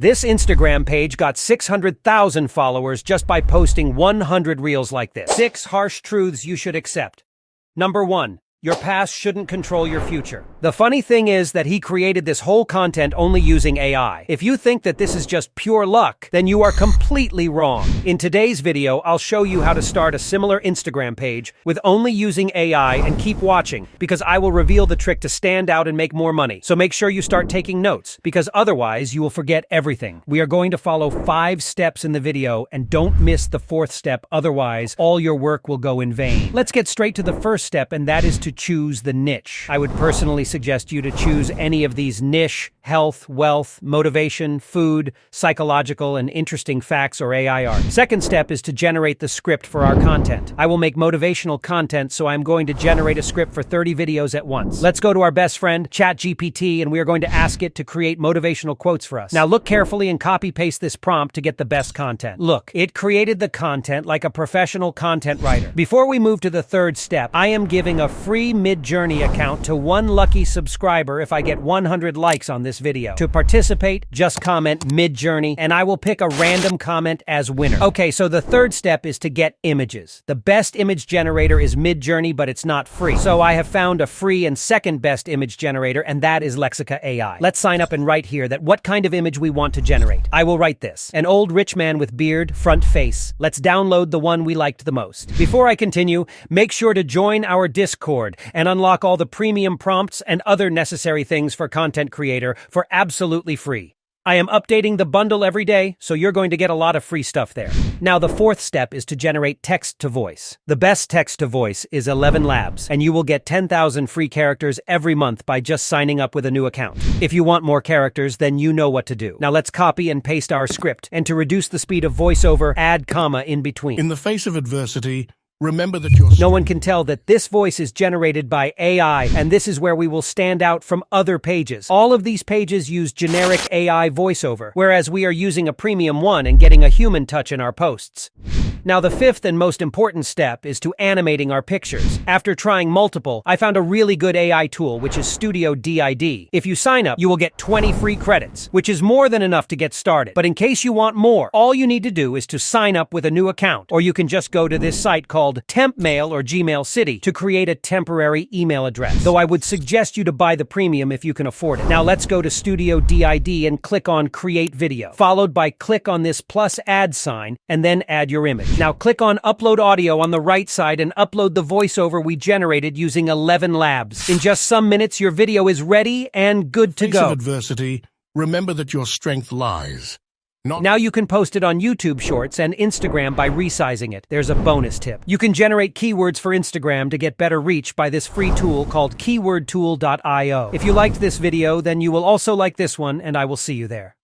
This Instagram page got 600,000 followers just by posting 100 reels like this. 6 harsh truths you should accept. Number 1. Your past shouldn't control your future. The funny thing is that he created this whole content only using AI. If you think that this is just pure luck, then you are completely wrong. In today's video, I'll show you how to start a similar Instagram page with only using AI, and keep watching because I will reveal the trick to stand out and make more money. So make sure you start taking notes because otherwise you will forget everything. We are going to follow 5 steps in the video and don't miss the 4th step, otherwise all your work will go in vain. Let's get straight to the first step, and that is to choose the niche. I would personally suggest you to choose any of these niche, health, wealth, motivation, food, psychological, and interesting facts or AI art. Second step is to generate the script for our content. I will make motivational content, so I'm going to generate a script for 30 videos at once. Let's go to our best friend, ChatGPT, and we are going to ask it to create motivational quotes for us. Now look carefully and copy-paste this prompt to get the best content. Look, it created the content like a professional content writer. Before we move to the 3rd step, I am giving a free Midjourney account to one lucky subscriber if I get 100 likes on this video. To participate, just comment Midjourney and I will pick a random comment as winner. Okay, so the 3rd step is to get images. The best image generator is Midjourney, but it's not free. So I have found a free and second best image generator, and that is Lexica AI. Let's sign up and write here that what kind of image we want to generate. I will write this: an old rich man with beard, front face. Let's download the one we liked the most. Before I continue, make sure to join our Discord and unlock all the premium prompts and other necessary things for content creator for absolutely free. I am updating the bundle every day, so you're going to get a lot of free stuff there. Now, the 4th step is to generate text to voice. The best text to voice is 11 Labs, and you will get 10,000 free characters every month by just signing up with a new account. If you want more characters, then you know what to do. Now let's copy and paste our script, and to reduce the speed of voiceover, add comma in between. In the face of adversity, remember that no one can tell that this voice is generated by AI, and this is where we will stand out from other pages. All of these pages use generic AI voiceover, whereas we are using a premium one and getting a human touch in our posts. Now, the 5th and most important step is to animating our pictures. After trying multiple, I found a really good AI tool, which is Studio DID. If you sign up, you will get 20 free credits, which is more than enough to get started. But in case you want more, all you need to do is to sign up with a new account, or you can just go to this site called TempMail or Gmail City to create a temporary email address. Though I would suggest you to buy the premium if you can afford it. Now let's go to Studio DID and click on Create Video, followed by click on this plus add sign, and then add your image. Now click on Upload Audio on the right side and upload the voiceover we generated using 11 Labs. In just some minutes, your video is ready and good to go. In the face of adversity, remember that your strength lies. Now you can post it on YouTube Shorts and Instagram by resizing it. There's a bonus tip. You can generate keywords for Instagram to get better reach by this free tool called keywordtool.io. If you liked this video, then you will also like this one, and I will see you there.